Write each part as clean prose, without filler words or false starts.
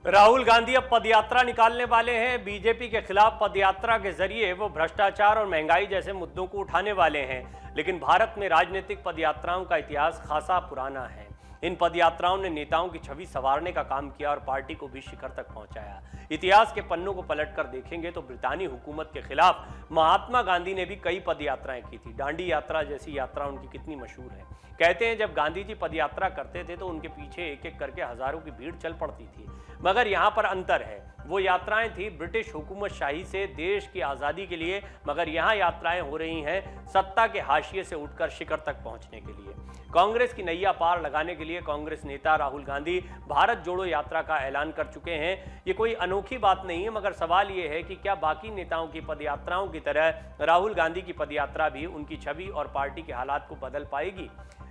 राहुल गांधी अब पदयात्रा निकालने वाले हैं। बीजेपी के खिलाफ पदयात्रा के जरिए वो भ्रष्टाचार और महंगाई जैसे मुद्दों को उठाने वाले हैं। लेकिन भारत में राजनीतिक पदयात्राओं का इतिहास खासा पुराना है। इन पदयात्राओं ने नेताओं की छवि संवारने का काम किया और पार्टी को भी शिखर तक पहुंचाया। इतिहास के पन्नों को पलटकर देखेंगे तो ब्रितानी हुकूमत के खिलाफ महात्मा गांधी ने भी कई पदयात्राएं की थी। दांडी यात्रा जैसी यात्रा उनकी कितनी मशहूर है। कहते हैं जब गांधी जी पदयात्रा करते थे तो उनके पीछे एक एक करके हजारों की भीड़ चल पड़ती थी। मगर यहाँ पर अंतर है, वो यात्राएं थी ब्रिटिश हुकूमतशाही से देश की आज़ादी के लिए, मगर यहाँ यात्राएं हो रही हैं सत्ता के हाशिए से उठकर शिखर तक पहुंचने के लिए। कांग्रेस की नैया पार लगाने के लिए कांग्रेस नेता राहुल गांधी भारत जोड़ो यात्रा का ऐलान कर चुके हैं। ये कोई अनोखी बात नहीं है, मगर सवाल ये है कि क्या बाकी नेताओं की पदयात्राओं की तरह राहुल गांधी की पदयात्रा भी उनकी छवि और पार्टी के हालात को बदल पाएगी।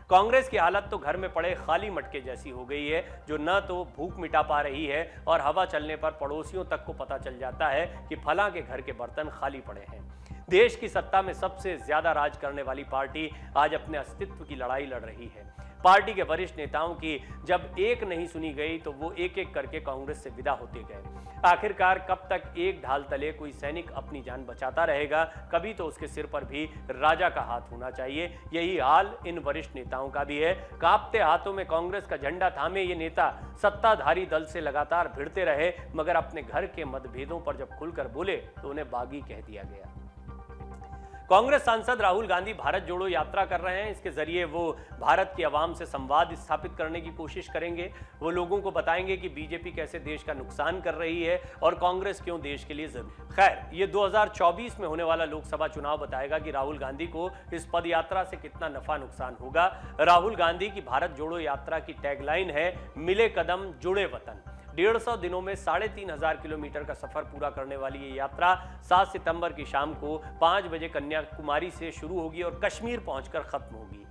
कांग्रेस की हालत तो घर में पड़े खाली मटके जैसी हो गई है, जो न तो भूख मिटा पा रही है और हवा चलने पर पड़ोसियों तक को पता चल जाता है कि फलां के घर के बर्तन खाली पड़े हैं। देश की सत्ता में सबसे ज्यादा राज करने वाली पार्टी आज अपने अस्तित्व की लड़ाई लड़ रही है। पार्टी के वरिष्ठ नेताओं की जब एक नहीं सुनी गई तो वो एक एक करके कांग्रेस से विदा होते गए। आखिरकार कब तक एक ढाल तले कोई सैनिक अपनी जान बचाता रहेगा? कभी तो उसके सिर पर भी राजा का हाथ होना चाहिए। यही हाल इन वरिष्ठ नेताओं का भी है। कांपते हाथों में कांग्रेस का झंडा थामे ये नेता सत्ताधारी दल से लगातार भिड़ते रहे, मगर अपने घर के मतभेदों पर जब खुलकर बोले तो उन्हें बागी कह दिया गया। कांग्रेस सांसद राहुल गांधी भारत जोड़ो यात्रा कर रहे हैं। इसके जरिए वो भारत की आवाम से संवाद स्थापित करने की कोशिश करेंगे। वो लोगों को बताएंगे कि बीजेपी कैसे देश का नुकसान कर रही है और कांग्रेस क्यों देश के लिए जरूरी। खैर, ये 2024 में होने वाला लोकसभा चुनाव बताएगा कि राहुल गांधी को इस पदयात्रा से कितना नफा नुकसान होगा। राहुल गांधी की भारत जोड़ो यात्रा की टैगलाइन है, मिले कदम जुड़े वतन। 150 दिनों में 3500 किलोमीटर का सफर पूरा करने वाली ये यात्रा 7 सितंबर की शाम को 5 बजे कन्याकुमारी से शुरू होगी और कश्मीर पहुंचकर खत्म होगी।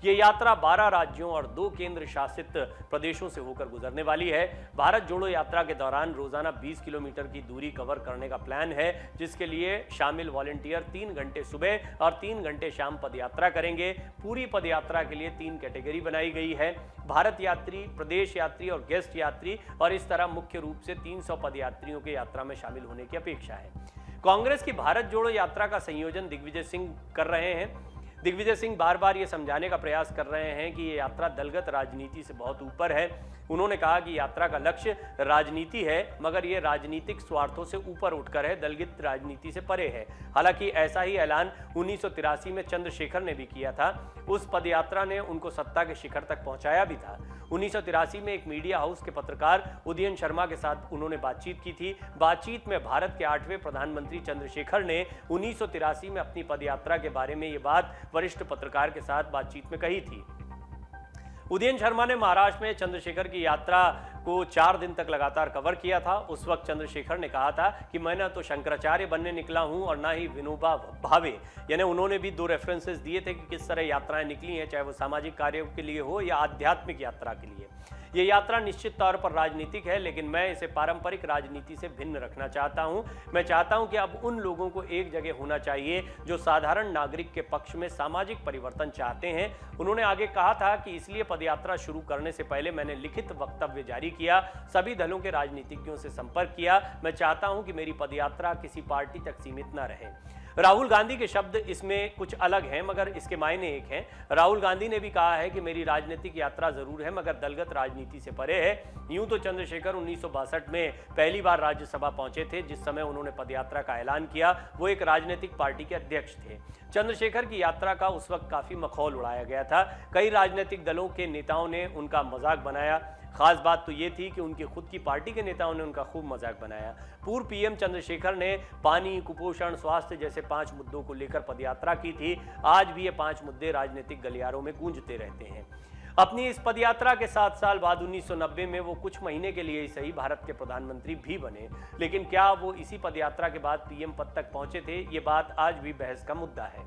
ये यात्रा 12 राज्यों और 2 केंद्र शासित प्रदेशों से होकर गुजरने वाली है। भारत जोड़ो यात्रा के दौरान रोजाना 20 किलोमीटर की दूरी कवर करने का प्लान है, जिसके लिए शामिल वॉलंटियर 3 घंटे सुबह और 3 घंटे शाम पदयात्रा करेंगे। पूरी पदयात्रा के लिए 3 कैटेगरी बनाई गई है, भारत यात्री, प्रदेश यात्री और गेस्ट यात्री, और इस तरह मुख्य रूप से 300 पदयात्रियों के यात्रा में शामिल होने की अपेक्षा है। कांग्रेस की भारत जोड़ो यात्रा का संयोजन दिग्विजय सिंह कर रहे हैं। दिग्विजय सिंह बार बार ये समझाने का प्रयास कर रहे हैं कि ये यात्रा दलगत राजनीति से बहुत ऊपर है। उन्होंने कहा कि यात्रा का लक्ष्य राजनीति है, मगर ये राजनीतिक स्वार्थों से ऊपर उठकर है, दलगत राजनीति से परे है। हालांकि ऐसा ही ऐलान 1983 में चंद्रशेखर ने भी किया था। उस पदयात्रा ने उनको सत्ता के शिखर तक पहुंचाया भी था। 1983 में एक मीडिया हाउस के पत्रकार उदयन शर्मा के साथ उन्होंने बातचीत की थी। बातचीत में भारत के 8वें प्रधानमंत्री चंद्रशेखर ने 1983 में अपनी पदयात्रा के बारे में ये बात वरिष्ठ पत्रकार के साथ बातचीत में कही थी। उदयन शर्मा ने महाराष्ट्र में चंद्रशेखर की यात्रा को 4 दिन तक लगातार कवर किया था। उस वक्त चंद्रशेखर ने कहा था कि मैं ना तो शंकराचार्य बनने निकला हूं और ना ही विनोबा भावे, यानी उन्होंने भी 2 रेफरेंसेस दिए थे कि किस तरह यात्राएं निकली हैं, चाहे वो सामाजिक कार्यों के लिए हो या आध्यात्मिक यात्रा के लिए। ये यात्रा निश्चित तौर पर राजनीतिक है, लेकिन मैं इसे पारंपरिक राजनीति से भिन्न रखना चाहता हूं। मैं चाहता हूं कि अब उन लोगों को एक जगह होना चाहिए जो साधारण नागरिक के पक्ष में सामाजिक परिवर्तन चाहते हैं। उन्होंने आगे कहा था कि इसलिए पदयात्रा शुरू करने से पहले मैंने लिखित वक्तव्य जारी किया, सभी दलों के राजनीतिज्ञों से संपर्क किया। मैं चाहता हूं कि मेरी पदयात्रा किसी पार्टी तक सीमित न रहे। राहुल गांधी के शब्द इसमें कुछ अलग हैं, मगर इसके मायने एक हैं। राहुल गांधी ने भी कहा है कि मेरी राजनीतिक यात्रा जरूर है, मगर दलगत राजनीति से परे है। यूं तो चंद्रशेखर 1962 में पहली बार राज्यसभा पहुंचे थे। जिस समय उन्होंने पदयात्रा का ऐलान किया, वो एक राजनीतिक पार्टी के अध्यक्ष थे। चंद्रशेखर की यात्रा का उस वक्त काफी मखौल उड़ाया गया था। कई राजनीतिक दलों के नेताओं ने उनका मजाक बनाया। खास बात तो ये थी कि उनकी खुद की पार्टी के नेताओं ने उनका खूब मजाक बनाया। पूर्व पीएम चंद्रशेखर ने पानी, कुपोषण, स्वास्थ्य जैसे 5 मुद्दों को लेकर पदयात्रा की थी। आज भी ये 5 मुद्दे राजनीतिक गलियारों में गूंजते रहते हैं। अपनी इस पदयात्रा के 7 साल बाद 1990 में वो कुछ महीने के लिए ही सही भारत के प्रधानमंत्री भी बने, लेकिन क्या वो इसी पदयात्रा के बाद पीएम पद तक पहुंचे थे? ये बात आज भी बहस का मुद्दा है।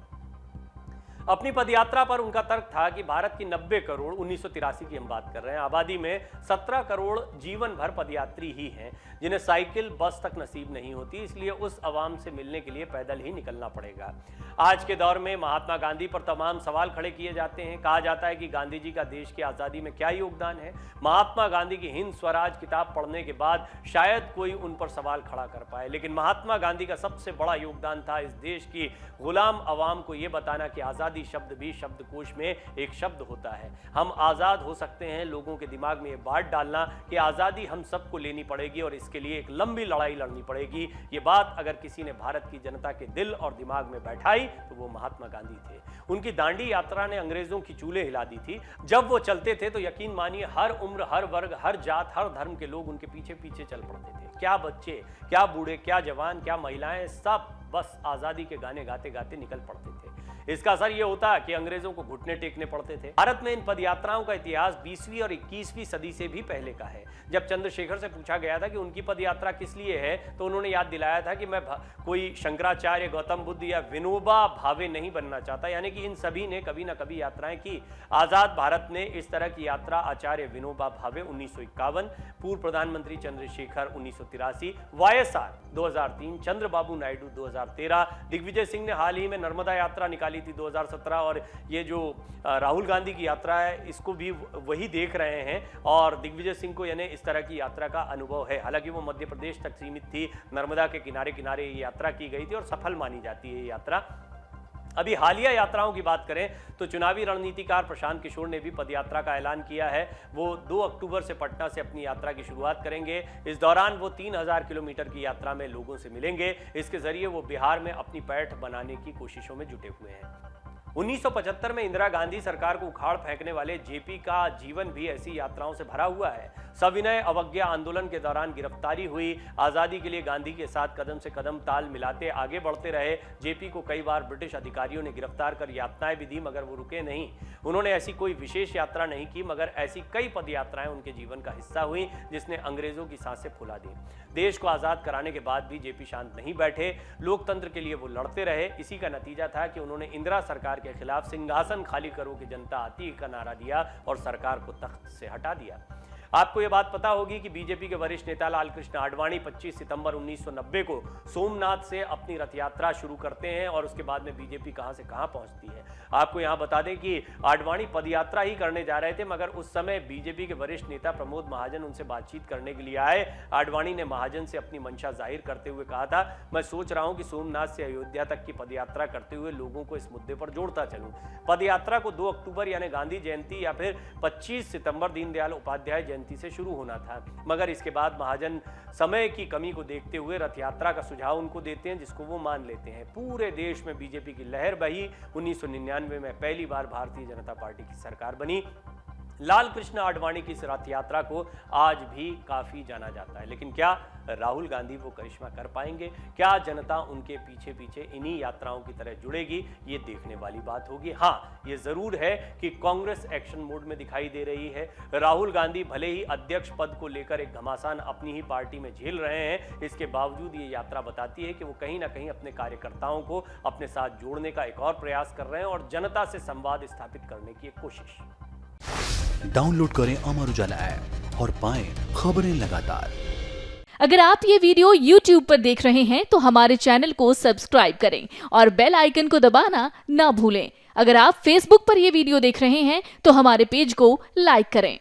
अपनी पदयात्रा पर उनका तर्क था कि भारत की 90 करोड़ 1983 की हम बात कर रहे हैं आबादी में 17 करोड़ जीवन भर पदयात्री ही हैं जिन्हें साइकिल बस तक नसीब नहीं होती, इसलिए उस अवाम से मिलने के लिए पैदल ही निकलना पड़ेगा। आज के दौर में महात्मा गांधी पर तमाम सवाल खड़े किए जाते हैं। कहा जाता है कि गांधी जी का देश की आज़ादी में क्या योगदान है। महात्मा गांधी की हिंद स्वराज किताब पढ़ने के बाद शायद कोई उन पर सवाल खड़ा कर पाए, लेकिन महात्मा गांधी का सबसे बड़ा योगदान था इस देश की गुलाम अवाम को यह बताना कि आज़ादी शब्द भी शब्दकोश में एक शब्द होता है। हम आज़ाद हो सकते हैं। लोगों के दिमाग में ये बात डालना कि आज़ादी हम सबको लेनी पड़ेगी और इसके लिए एक लंबी लड़ाई लड़नी पड़ेगी, ये बात अगर किसी ने भारत की जनता के दिल और दिमाग में बैठाई तो वो महात्मा गांधी थे। उनकी दांडी यात्रा ने अंग्रेजों की चूल्हे हिला दी थी। जब वो चलते थे तो यकीन मानिए हर उम्र, हर वर्ग, हर जात, हर धर्म के लोग उनके पीछे पीछे चल पड़ते थे। क्या बच्चे, क्या बूढ़े, क्या जवान, क्या महिलाएं, सब बस आजादी के गाने गाते गाते निकल पड़ते थे। इसका असर यह होता कि अंग्रेजों को घुटने टेकने पड़ते थे। भारत में इन पदयात्राओं का इतिहास 20वीं और 21वीं सदी से भी पहले का है। जब चंद्रशेखर से पूछा गया था कि उनकी पदयात्रा किस लिए है तो उन्होंने याद दिलाया था कि मैं कोई शंकराचार्य, गौतम बुद्ध या विनोबा भावे नहीं बनना चाहता, यानी कि इन सभी ने कभी ना कभी यात्राएं की। आजाद भारत ने इस तरह की यात्रा आचार्य विनोबा भावे 1951, पूर्व प्रधानमंत्री चंद्रशेखर 1983, वाईएसआर 2003, चंद्रबाबू नायडू 2013, दिग्विजय सिंह ने हाल ही में नर्मदा यात्रा निकाली थी 2017, और ये जो राहुल गांधी की यात्रा है इसको भी वही देख रहे हैं। और दिग्विजय सिंह को यानी इस तरह की यात्रा का अनुभव है। हालांकि वो मध्य प्रदेश तक सीमित थी, नर्मदा के किनारे किनारे ये यात्रा की गई थी और सफल मानी जाती है ये यात्रा। अभी हालिया यात्राओं की बात करें तो चुनावी रणनीतिकार प्रशांत किशोर ने भी पदयात्रा का ऐलान किया है। वो 2 अक्टूबर से पटना से अपनी यात्रा की शुरुआत करेंगे। इस दौरान वो 3000 किलोमीटर की यात्रा में लोगों से मिलेंगे। इसके जरिए वो बिहार में अपनी पैठ बनाने की कोशिशों में जुटे हुए हैं। 1975 में इंदिरा गांधी सरकार को उखाड़ फेंकने वाले जेपी का जीवन भी ऐसी यात्राओं से भरा हुआ है। सविनय अवज्ञा आंदोलन के दौरान गिरफ्तारी हुई। आज़ादी के लिए गांधी के साथ कदम से कदम ताल मिलाते आगे बढ़ते रहे। जेपी को कई बार ब्रिटिश अधिकारियों ने गिरफ्तार कर यातनाएं भी दी, मगर वो रुके नहीं। उन्होंने ऐसी कोई विशेष यात्रा नहीं की, मगर ऐसी कई पदयात्राएं उनके जीवन का हिस्सा हुई जिसने अंग्रेजों की सांसें फुला दी। देश को आज़ाद कराने के बाद भी जेपी शांत नहीं बैठे। लोकतंत्र के लिए वो लड़ते रहे। इसी का नतीजा था कि उन्होंने इंदिरा सरकार के खिलाफ सिंहासन खाली करो कि जनता आती का नारा दिया और सरकार को तख्त से हटा दिया। आपको यह बात पता होगी कि बीजेपी के वरिष्ठ नेता लालकृष्ण आडवाणी 25 सितंबर 1990 को सोमनाथ से अपनी रथ यात्रा शुरू करते हैं और उसके बाद में बीजेपी कहां से कहां पहुंचती है। आपको यहां बता दें कि आडवाणी पदयात्रा ही करने जा रहे थे, मगर उस समय बीजेपी के वरिष्ठ नेता प्रमोद महाजन उनसे बातचीत करने के लिए आए। आडवाणी ने महाजन से अपनी मंशा जाहिर करते हुए कहा था, मैं सोच रहा हूं कि सोमनाथ से अयोध्या तक की पदयात्रा करते हुए लोगों को इस मुद्दे पर जोड़ता चलूं। पदयात्रा को 2 अक्टूबर यानी गांधी जयंती या फिर 25 सितंबर दीनदयाल उपाध्याय जयंती से शुरू होना था, मगर इसके बाद महाजन समय की कमी को देखते हुए रथ यात्रा का सुझाव उनको देते हैं, जिसको वो मान लेते हैं। पूरे देश में बीजेपी की लहर बही। 1999 में पहली बार भारतीय जनता पार्टी की सरकार बनी। लालकृष्ण आडवाणी की इस रथ यात्रा को आज भी काफी जाना जाता है, लेकिन क्या राहुल गांधी वो करिश्मा कर पाएंगे? क्या जनता उनके पीछे पीछे इन्हीं यात्राओं की तरह जुड़ेगी? ये देखने वाली बात होगी। हाँ, ये जरूर है कि कांग्रेस एक्शन मोड में दिखाई दे रही है। राहुल गांधी भले ही अध्यक्ष पद को लेकर एक घमासान अपनी ही पार्टी में झेल रहे हैं, इसके बावजूद ये यात्रा बताती है कि वो कहीं ना कहीं अपने कार्यकर्ताओं को अपने साथ जोड़ने का एक और प्रयास कर रहे हैं और जनता से संवाद स्थापित करने की एक कोशिश। डाउनलोड करें अमर उजाला ऐप और पाएं खबरें लगातार। अगर आप ये वीडियो YouTube पर देख रहे हैं तो हमारे चैनल को सब्सक्राइब करें और बेल आइकन को दबाना ना भूलें। अगर आप Facebook पर ये वीडियो देख रहे हैं तो हमारे पेज को लाइक करें।